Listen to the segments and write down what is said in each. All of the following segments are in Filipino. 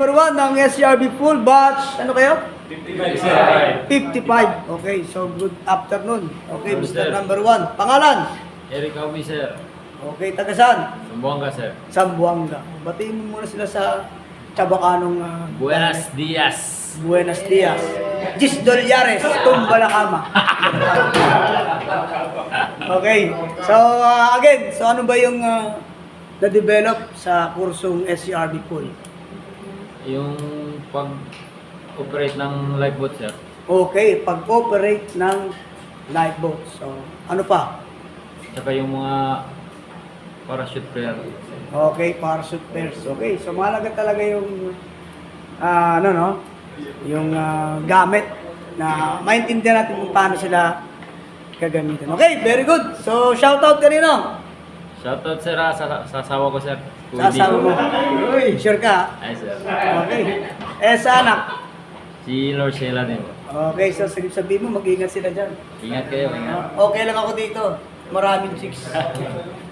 Number 1 ng SCRB full batch. Ano kayo? 55. 55. Okay, so good afternoon. Okay, Mr. Number 1. Pangalan? Eric Aumi, sir. Okay, tagasan? Sambuanga, sir. Sambuanga. Batiin mo muna sila sa Chabacanong Buenos Dias. Buenos Dias. Gis Dolyares, Tumbalakama. Okay. So, again, so ano ba yung na-develop sa kursong SCRB pool? Yung pag-operate ng lifeboat, sir. Okay, pag-operate ng lifeboat. So, ano pa? Tsaka yung mga parachute prayer. Okay, parachute pairs. Okay, so mahalaga talaga yung yung gamit na maintindihan natin kung paano sila gagamitin. Okay, very good. So, shout out kanino? Shoutout, sir, sa asawa ko, sir. Sa asawa mo. Uy, sure ka? Ay, sir. Okay. Sa anak? Si Lord Sheila din. Okay, so sabihin mo, mag-ingat sila dyan. Ingat kayo, ingat. Okay lang ako dito. Maraming chicks.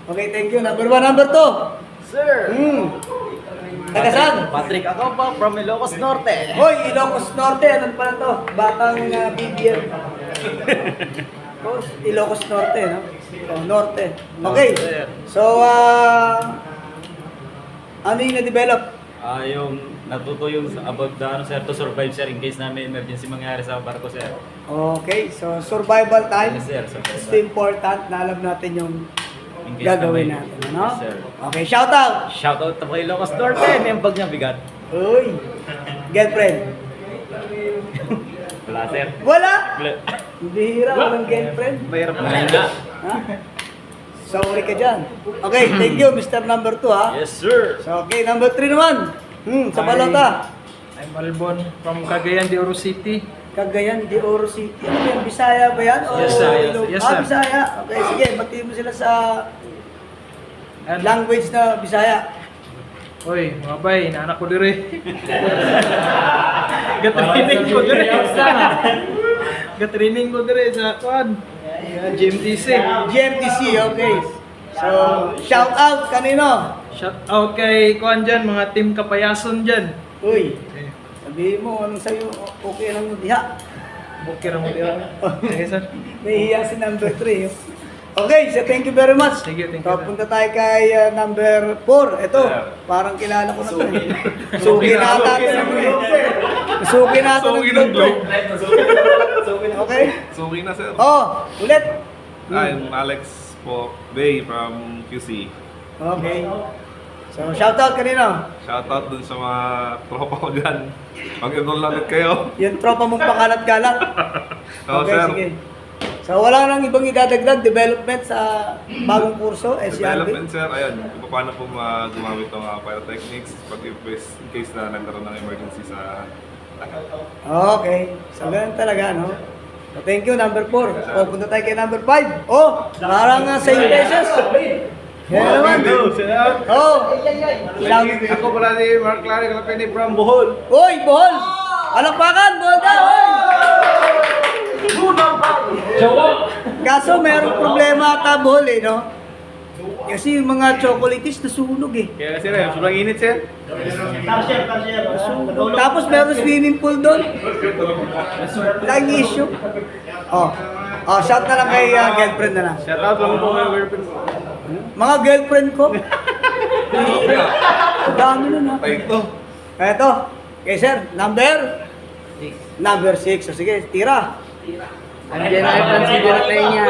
Okay, thank you. Number 1, number 2. Sir! Tagasan? Patrick ako po from Ilocos Norte. Hoy, Ilocos Norte. Ano pala to? Batang BBM. Oh, Ilocos Norte, no? Oh, Norte. Okay. So, ano yung na-develop? Yung natuto yung about the sir, to survive, sir, in case na may emergency mangyari sa barko, sir. Okay, so survival time. Yes, sir, survival. It's important na alam natin yung In case gagawin na may- natin, ano? Yes, sir. Okay, shout out! Shoutout to kay Ilocos Norte, may bag niya bigat. Uy! Girlfriend? Wala, sir. Wala! Wala. Bihira, walang girlfriend. Mahirap na. Mahina. Ha? Sorry ka dyan. Okay, thank you, Mr. Number 2, ha? Yes, sir. So, okay, number 3 naman. Sa balota. I'm Malbon from Cagayan de Oro City. Cagayan de Oro City. Ano yan? Bisaya ba yan? O Yes, sir. Ilocos? Yes, Ah, sir. Bisaya. Okay, sige, batiin mo sila sa And, language na Bisaya. Oy, mga bay, naanak ko dire. Gatraining ko dire. Gatraining ko dire sa kuan. GMTC. GMTC, okay. So, shout out kanino? Shout out kay kuan dyan, mga team kapayason dyan. Uy, sabihin mo, anong sa'yo, okay lang mo diha. Bukir mo dire. Sige, sir. Nahihiya si number 3. Okay, so thank you very much. Thank you, thank you. So, punta tayo kay number 4. Ito, parang kilala ko na ito. Suki na ata ito ng globe. Suki na ito ng globe. Okay? Suki na, sir. Oh, ulit. I'm Alex po Bay from QC. Okay. So, shoutout kanino? Shoutout dun sa mga tropa ko dyan. Mag-enroll lang ulit kayo. Yung tropa mong pakalat-kalat. Oo, Okay, sir. sige. So, wala nang ibang idadagdag development sa bagong kurso, SCRB? Development, sir. Ayun, kung paano po gumamit ng pyrotechnics pag in case na nagkaroon ng emergency sa lahat. Okay. So, ganun talaga, no? So, thank you, number 4. O, punta tayo kay number 5. Oh, parang same places. Yan naman. Oh, Ako pala si Mark Clary Calapini from Bohol. Uy, Bohol! Alakpakan, Bohol daw, uy! Kaso mayroong problema ata Bohol eh, no? Kasi yung mga chocolates nasunog eh. Kaya, sir, sobrang init, sir. Nasunog. Tapos meron swimming pool doon. Laging issue. Oh, shout na lang kay girlfriend na lang. Shoutout lang po kay girlfriend. Mga girlfriend ko. Dami nun ha. Tayo ito. Eto, okay sir, number 6. So, sige, tira. Andiyan na Francis de la Peña,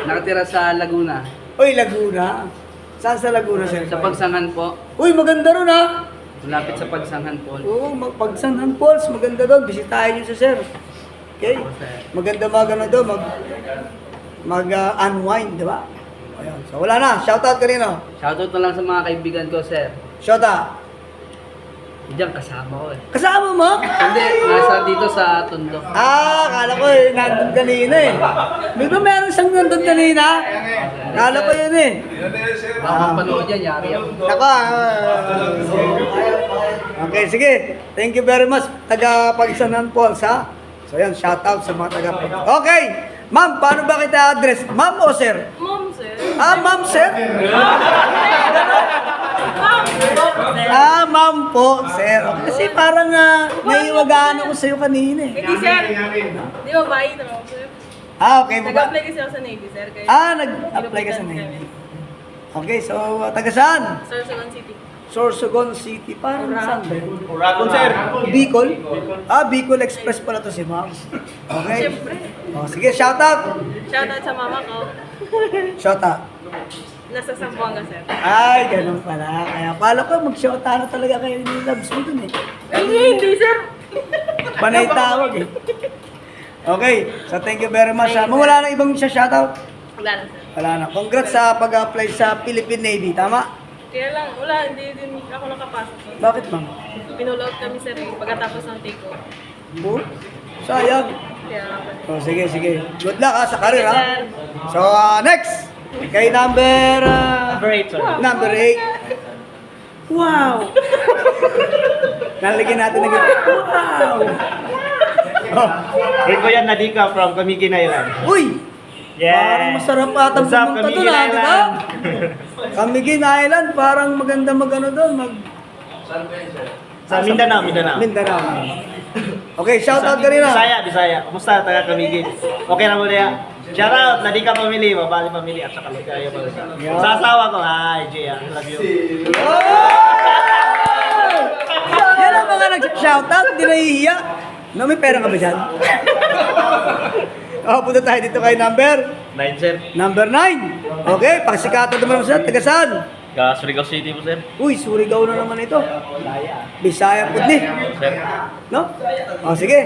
nakatira sa Laguna. Uy, Laguna. Saan sa Laguna, sir? Sa Pagsangan po, Uy, maganda ron ha. malapit sa Pagsangan po. Oo, Pagsanhan Falls, maganda doon. Bisitahin niyo sa sir. Okay? Maganda doon, mag-unwind, di ba? Ayun. So, wala na. Shoutout kanino? Shoutout na lang sa mga kaibigan ko, sir. Shoutout. Diyan kasama ko eh. Kasama mo? Hindi, nasa dito sa Tondo. Kala ko eh, nandun kanina eh. Di ba meron siyang nandun kanina? Kala ko yun eh. Baka mapanood yan, yari ako. Naka. Okay, sige. Thank you very much, taga Pagsanan Falls, ha? So yan, shout out sa mga taga Okay, ma'am, paano ba kita address? Ma'am o sir? Mom, sir. Ma'am, sir? Ma'am po, sir. Kasi parang naiwagaan ako sa'yo kanina eh. Hindi, sir. Di ba bayi na ako, sir? Okay. Nag-apply kasi ako sa Navy, sir. Kaya Nag-apply ka sa Navy. Okay, so taga saan? Sorsogon City. Sorsogon City. Parang saan ba? Uragon, sir. Bicol? Bicol Express pala to si ma'am. Okay. Siyempre. Sige, shoutout. Shoutout sa mama ko. Shoutout. Nasa Zamboanga, sir. Ay, ganun pala. Kaya pala ko, mag-shoutout na talaga kayo ni Labs mo dun eh. Hindi, sir. Panay tawag eh. Okay, so thank you very much. Wala na ibang shoutout? Wala na, sir. Wala na. Congrats sa pag-apply sa Philippine Navy, tama? Kaya lang, wala, hindi din ako nakapasok. Bakit ma'am? Pinulout kami, sir, pagkatapos ng take-off. Sayang. Kaya nga po. Sige. Good luck sa career ha. Sir. So next, kay number... Number 8. Wow! Nalagyan natin ng wow! Rico yan, Nadika from Camiguin Island. Uy! Parang masarap atang What's up, pumunta doon Camiguin ha, di ba? Island? Camiguin Island, parang maganda mag-ano doon, Sa Mindanao. Mindanao. Okay, shoutout ka rin ha. Bisaya. Kumusta, taga Camiguin? Okay na muli ha. Shout out, Nadika family, Mabali family, at saka Ligaya family. Sa asawa ko, hi, Jay, I love you. Yan ang mga nag-shoutout, hindi nahihiya. No, may pera ka ba dyan? Punta tayo dito kay number 9, sir. Number 9. Okay, paksikata naman sa taga saan? Surigao City po, sir. Uy, Surigao na naman ito. Bisaya po ni. Sir. No? Sige.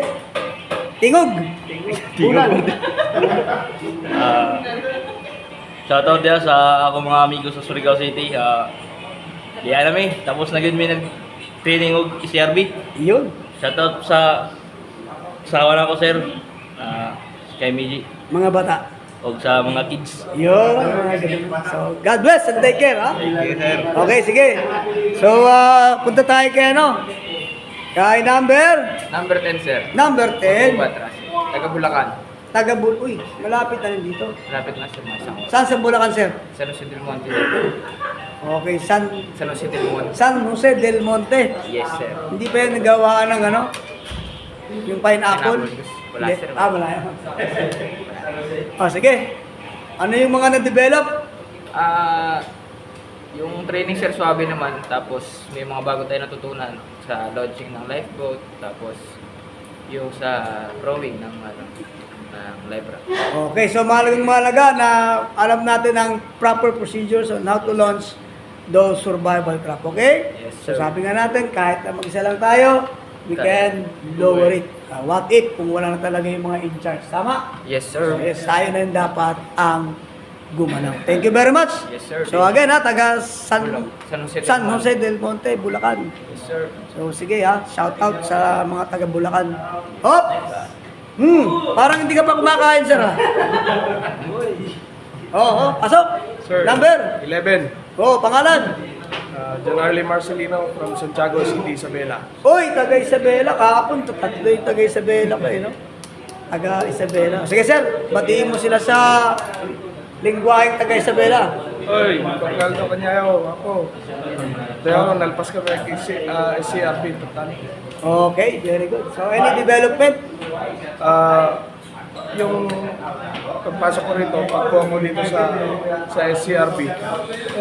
Tingog. Bulan. Shoutout dia sa ako mga amigo sa Surigao City. Diyan namin. Tapos na yun may nag-training og CRB. Yun. Shoutout sa asawa na ko, sir. Kay Miji. Mga bata. O sa mga kids. Yun. Mga ganun. So, God bless and take care, ha? Thank you, sir. Okay, sige. So, punta tayo kay ano? Kay number? Number 10, sir. Number 10. Batras. Taga Bulacan. Uy, malapit na rin dito. Malapit na siya masang. Saan sa Bulacan, sir? San Jose del Monte. Okay, San San Jose del Monte. San Jose del Monte. Yes, sir. Hindi pa yan nagawa ng ano? Yung pineapple? Pineapple. Wala, Hindi. sir. Wala yan. Sige. Ano yung mga na-develop? Yung training, sir, swabe naman. Tapos may mga bago tayo natutunan sa launching ng lifeboat. Tapos yung sa rowing ng live raft. Okay, so mahalaga na alam natin ang proper procedures on how to launch those survival craft, okay? Yes, So sir. sabi nga natin, kahit na mag-isa lang tayo, we can lower it. What if kung wala na talaga yung mga in charge? Tama? Yes, So, sir. yes, tayo na yung dapat ang gumalaw. Thank you very much. Yes, sir. So again taga San San Jose del Monte, Monte. Bulacan. Yes, sir. So sige shout out sa mga taga Bulacan. Hop! Parang hindi ka pa kumakain, sir ha? Pasok! Sir. Number? 11. Pangalan? John Arley Marcelino from Santiago City, Isabela. Uy, taga Isabela. Kahapon, tatlo yung taga Isabela pa no? Taga Isabela. Sige sir, batiin mo sila sa lingwaheng taga Isabela. Oy, pagkaldo kanyayo, ako. Pero nalpas kami kay SCRB, Tutan. Okay, very good. So any development? Yung pagpasok ko rito, pagkuha ko dito sa SCRB,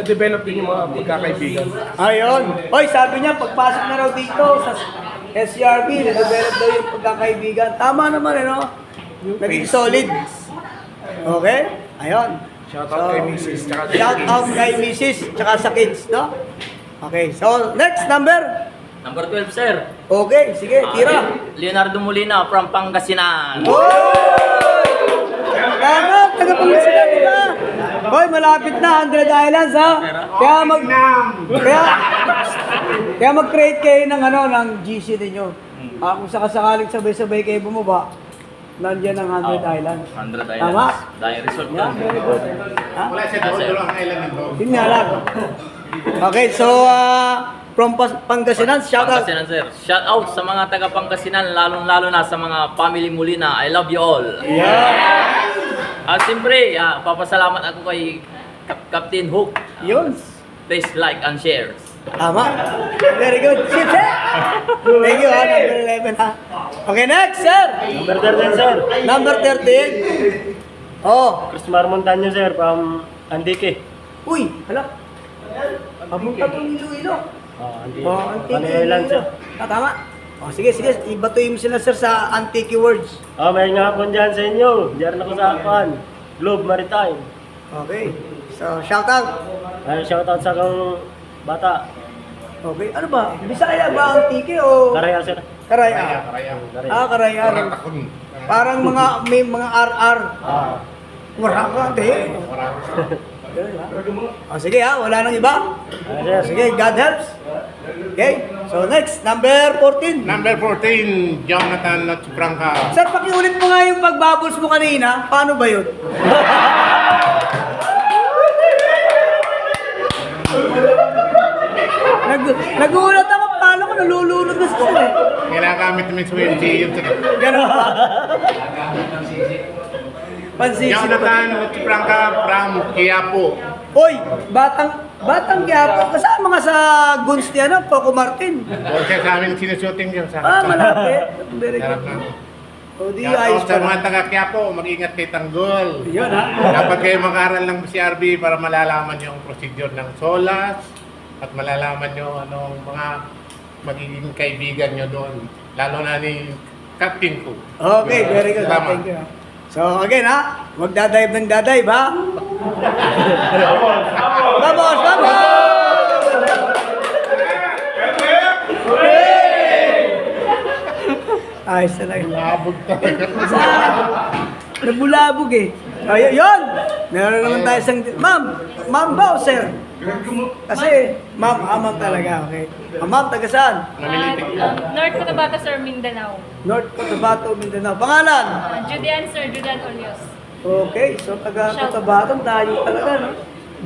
develop din yung mga pagkakaibigan. Ayun. Hoy, sabi niya, pagpasok na raw dito sa SCRB, na-develop daw yung pagkakaibigan. Tama naman, no? Naging solid. Okay? Ayun. Shout out kay Mrs. Tsaka Shout out kay Mrs. Tsaka sa kids, no? Okay, so next number. Number 12, sir. Okay, sige, tira. Leonardo Molina from Pangasinan. Tama, taga-Pangasinan ka. Hoy, malapit na, 100 Islands, ha? Kaya mag-create kayo ng, ng GC ninyo. Kung sakasakaling sabay-sabay kayo bumaba, nandiyan ang 100 Islands. 100 Islands. Tama? Dahil resort Yeah, lang. very good. Ha? Wala siya doon ang island nito. Yun nga lang. Okay, so, from Pangasinan, shout out. Pangasinan, sir. Shout out sa mga taga Pangasinan, lalong-lalo na sa mga family Molina. I love you all. Yeah. Siyempre, papasalamat ako kay Captain Hook. Yun. Please like and share. Tama. Very good. Sip, sir. Thank you, ha. Number 11, ha. Okay, next, sir. Number 13, sir. Number 13. Oh. Chris Montaño, sir, from Antique. Uy, hala. Papunta po Iloilo. Antique. Oh, Antique. Panilan, sir. Tama. Oh, sige, sige. Ibatuin mo sila, sir, sa Antique words. May nga po dyan sa inyo. Diyan ako sa Apan. Globe Maritime. Okay. So, shout out. Shoutout sa kang bata. Okay. Ano ba? Bisaya ba Antique o Karaya, sir. Karaya? Karaya. Parang may mga RR. Wala ka, te. Oh, sige ha, wala nang iba. Sige, God helps. Okay, so next, number 14. Number 14, Jonathan Lachupranca. Sir, pakiulit mo nga yung pagbubbles mo kanina. Paano ba yun? Nagulat ako, paano ko nalulunod na siya eh. Kinagamit namin sa WMG yun. Gano'n ba? Pansisip. Jonathan Lachupranca from Quiapo. Oy, batang Quiapo. Kasama nga sa Guns ni ano, Coco Martin. O siya sa amin sinushooting yun. Malapit. Very good. O di ayos Shoutout sa pa. mga taga Quiapo, mag-ingat kay Tanggol. Yun ha. Dapat kayo mag-aral ng CRB para malalaman yung procedure ng SOLAS at malalaman nyo anong mga magiging kaibigan nyo doon. Lalo na ni Captain ko. Okay, very good. Salamat. Thank you. So again ha, huwag dadive ng dadive ha. Vamos, vamos! Ayos talaga. Labog talaga. Nabulabog eh. Ay, yun! Meron naman tayo isang... Ma'am ba o sir? Kasi, ma'am talaga, okay. Ma'am, taga saan? North Cotabato, sir, Mindanao. North Cotabato, Mindanao. Pangalan? Judean, sir, Judean Olios. Okay, so taga Cotabato, tayo talaga, no?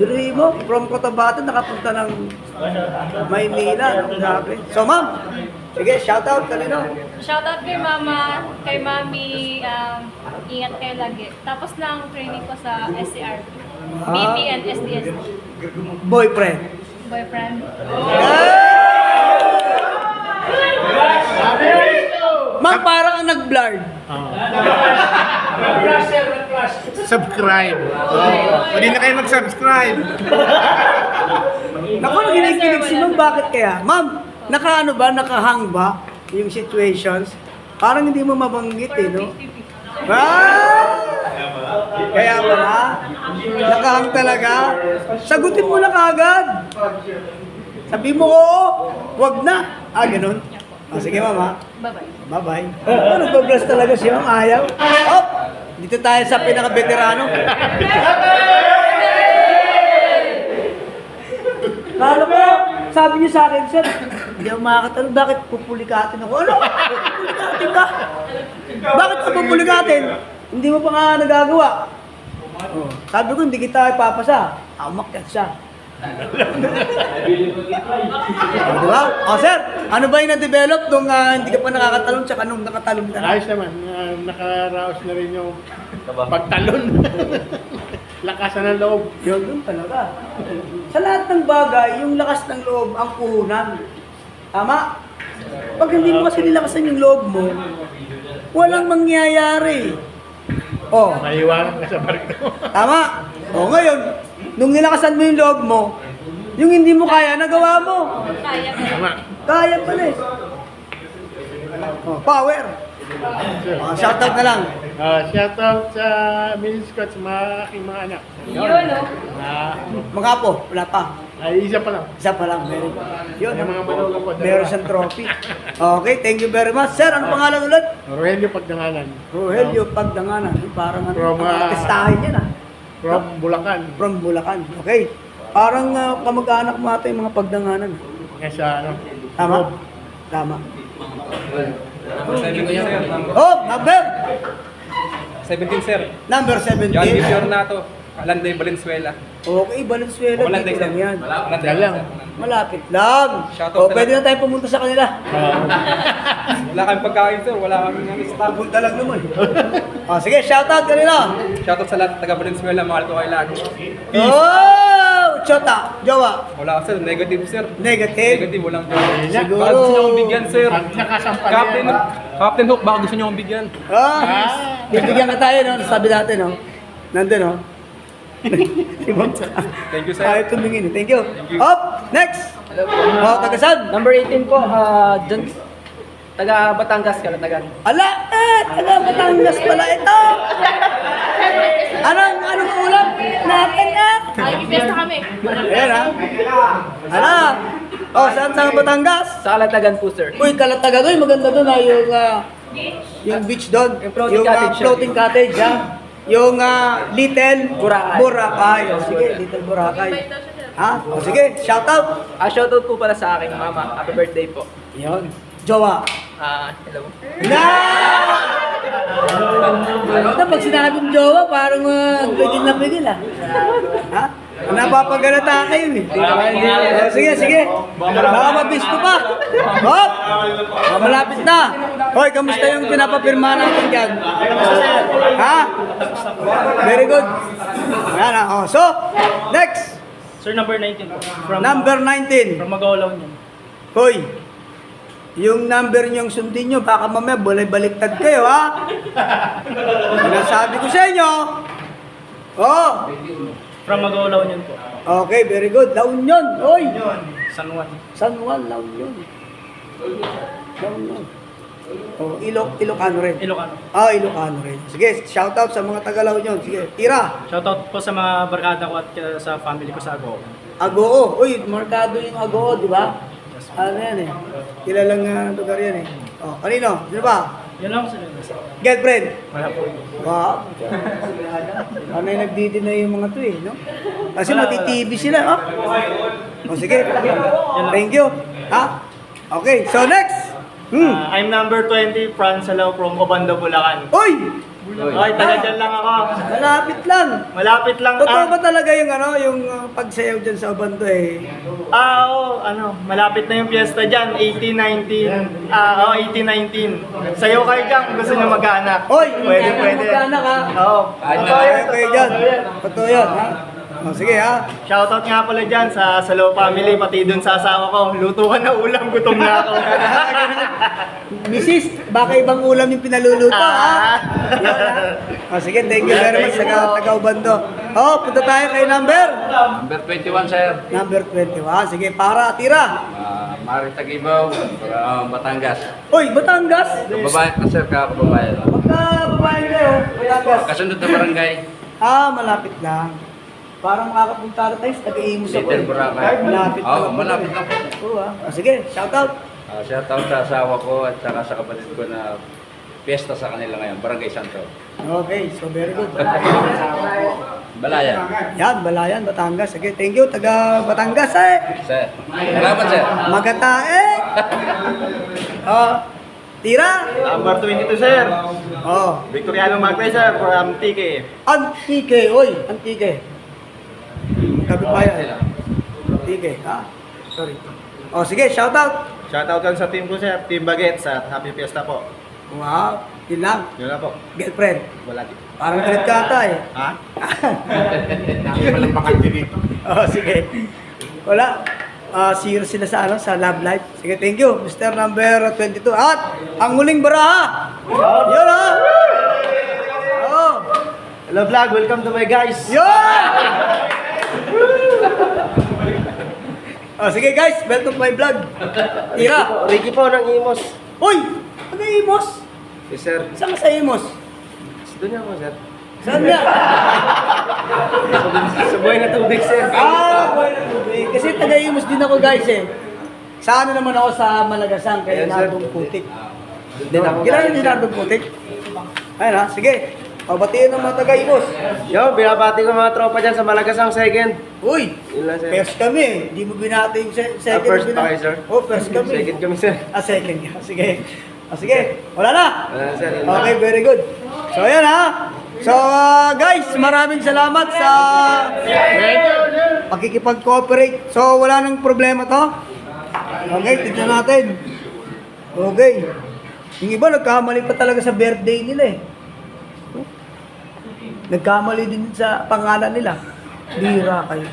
Duri mo, from Cotabato, nakapunta ng Maynila, no? Grabe. So, ma'am, sige, shout out kanino. Shoutout kay mama, kay mami, ingat kayo lagi. Tapos na ang training ko sa SCR. BP and SDS. Boyfriend. Boyfriend. Ma'am, parang ang nag-blurred. Subscribe. Pwede na kayo mag-subscribe. Naku, naginig si ma'am, bakit kaya? Ma'am, nakahang ba yung situations? Parang hindi mo mabanggit eh, no? Kaya pala, nakahang talaga. Sagutin mo na kagad. Sabi mo, oo, wag na. Ganun. Sige, mama. Bye-bye. Bye-bye. Nagpa-bless talaga si ma'am, ayaw. Oh, dito tayo sa pinaka-veterano. Lalo ko, sabi niyo sa akin, sir, hindi ako makakatanong, bakit pupulikatin ako? Ano? Pupulikatin ka? Bakit ka pupulikatin? Hindi mo pa nga nagagawa. Oh, sabi ko, hindi kita ipapasa. Umakyat siya. Diba? Sir, ano ba yung na-develop nung hindi ka pa nakakatalon tsaka nung nakatalon ka na? Ayos naman. Nakaraos na rin yung pagtalon. Lakasan ng loob. Yun talaga. Sa lahat ng bagay, yung lakas ng loob ang puhunan. Tama? Pag hindi mo kasi nilakasan yung loob mo, walang mangyayari. Oh, Maiwanan ka sa barko. tama? O ngayon, nung nilakasan mo yung loob mo, yung hindi mo kaya, nagawa mo. Kaya ka. Tama. Kaya pala eh. Oh, power. Shoutout na lang. Shoutout sa Miss Scott sa mga aking mga anak. Yun, no? Mga apo, wala pa. Ay, isa pa lang. Isa pa lang, meron. Yun, Yung mga manugang ko. meron siyang trophy. Okay, thank you very much. Sir, ano pangalan ulit? Rogelio Pagdanganan. Rogelio Pagdanganan. Parang ano, From, artistahin yan ah. From Bulacan. From Bulacan. Okay. Parang kamag-anak mo ata yung mga Pagdanganan. Kaya sa ano. Tama? Tama. Oh, number! 17, sir. Number 17. John Giornato. Landay Valenzuela. Okay, Valenzuela, Landay dito lang yan. Landay lang. Malapit lang. Shoutout O, sa pwede na tayo pumunta sa kanila. Wala kami pagkain sir, wala kami ng staff. Pupunta lang naman. O, sige, shoutout kanila. Shoutout sa lahat taga Valenzuela, mahal ko kayo lagi. Oh! Chota, jowa. Wala sir, negative sir. Negative. Negative, walang joke. Siguro. Baka gusto nyo akong bigyan sir. Nakasampal Captain Hook, baka gusto nyo akong bigyan. Bibigyan ka tayo, no? Sabi natin, no? Nandun, no? Thank you sir. Ayaw tumingin. Thank you. Up! Next! O, tagasan? Number 18 po, dyan, taga Batangas, Kalatagan. Ala! Ala, Batangas pala ito! Anong ulam natin, Ay, bibesta kami. Ayan, ha? Ala! O, saan sa Batangas? Sa Kalatagan po, sir. Uy, Kalatagan. Uy, maganda doon, ha? Yung beach doon. Yung floating cottage, floating cottage, ha? Yung Little Boracay. Boracay. O, sige, Little Boracay. Ha? O, sige, shout out. Shoutout po pala sa aking mama. Happy birthday po. Yun. Jowa. Hello. Na! Ito, pag sinabing jowa, parang pigil na pigil, ha? Ha? Napapagalata kayo, eh. O, sige, sige. Baka mabisto pa. Hop! O, malapit na. Hoy, kamusta yung pinapapirma natin dyan? Ha? Very good. Ayan, ha? O, so, next. Sir, number 19 po. Number 19. Magawalaw niyo. Hoy, yung number niyong sundin nyo, baka mamaya baliktad kayo, ha? Sinasabi ko sa inyo. Oh, From Magawalaw niyo po. okay, very good. La Union, hoy. San Juan. San Juan, La Union. La Union. Oh, Ilocano rin. Ilocano. Ah, Ilocano rin. Sige, shout out sa mga taga La Union. Sige, tira. Shoutout po sa mga barkada ko at sa family ko sa Agoo. Agoo. Uy, markado yung Agoo, di ba? Ano yan eh. Kilalang lugar yan eh. Oh, kanino? Sino ba? Yun lang sir. Girlfriend? Wala po. Wow. Ano yung nagdi-deny yung mga to eh, no? Kasi mati-TV sila, ha? O sige. Thank you. Ha? Okay, so next. I'm number 20, Franz Salaw from Obando, Bulacan. Uy! Okay, taga dyan lang ako. Malapit lang. Malapit lang. Totoo ba talaga yung yung pagsayaw dyan sa Obando eh? Oo, malapit na yung piyesta dyan, 18-19. 18-19. Sayo kayo dyan kung gusto nyo mag-anak. Hoy! Pwede, pwede. Magkaanak, ha? Oo. Okay dyan. Totoo yan, ha? O sige, ha? Shoutout nga pala dyan sa Salaw family, pati dun sa asawa ko. Luto ka na ulam, gutom na ako. Mrs., baka ibang ulam yung pinaluluto, ha? Yan, ha? O sige, thank you very much sa taga-Ubando. Oh, punta tayo kay number? Number 21, sir. Number 21. Sige, para, tira. Mari Tagibaw, Batangas. Uy, Batangas! Babae ka, sir, kababae. Magka babae kayo, Batangas. Kasunod na barangay. Ah, malapit lang. Parang makakapunta na tayo sa taga-Imus ako. Little Boracay. Malapit Oo, lang. malapit lang. Oo, ah. Sige, shout out. Shoutout sa asawa ko at saka sa kapatid ko na piyesta sa kanila ngayon, Barangay Santo. Okay, so very good. Balaya. Yan, Balayan, Batangas. Sige, thank you, taga Batangas eh. Sir. Salamat, sir. Magatae. Oh, tira. Number 22, sir. Oh, Victoriano Magpay, sir, from TK. Antique, oy, Antique. Kapi pa yan. Antique, ha? Sorry. Oh, sige, shout out. Shoutout kan sa team ko, sir. Team Bagets at Happy Fiesta po. Wow, yun lang. Yun na po. Girlfriend. Wala din. Parang galit ka ata eh. Ha? Walang bakante dito. Oh, sige. Wala. Zero sila sa sa love life. Sige, thank you. Mr. number 22. At ang huling baraha. Yun, ha? Oh. Hello vlog, welcome to my guys. Yun! Oh, sige guys, welcome to my vlog. Tira. Ricky po ng Imos. Uy! Ano yung Imos? Yes, sir. Saan ka sa Imos? Doon niya ako, sir. Saan niya? Sa buhay na tubig, sir. Boy na tubig. Kasi taga-Imos din ako guys eh. Sa ano naman ako sa Malagasang, kay Yes, sir. Nardong Putik. Din ako. Kilala niyo Nardong Putik? Ayun ha, sige. O, batiin ng mga taga-Imos. Yo, binabati ko mga tropa dyan sa Malagasang second. Uy! Yun lang, sir. First kami eh. Hindi mo binati yung second. First mo pa kayo, sir? Oh, first kami. Second kami, sir. Second ka. Sige. Sige. Wala na. Wala, sir. Yun lang. Okay, very good. So, ayan ha. So guys, maraming salamat sa pakikipag-cooperate. So wala nang problema to. Okay, tignan natin. Okay. Yung iba nagkamali pa talaga sa birthday nila eh. Nagkamali din sa pangalan nila. Bira kayo.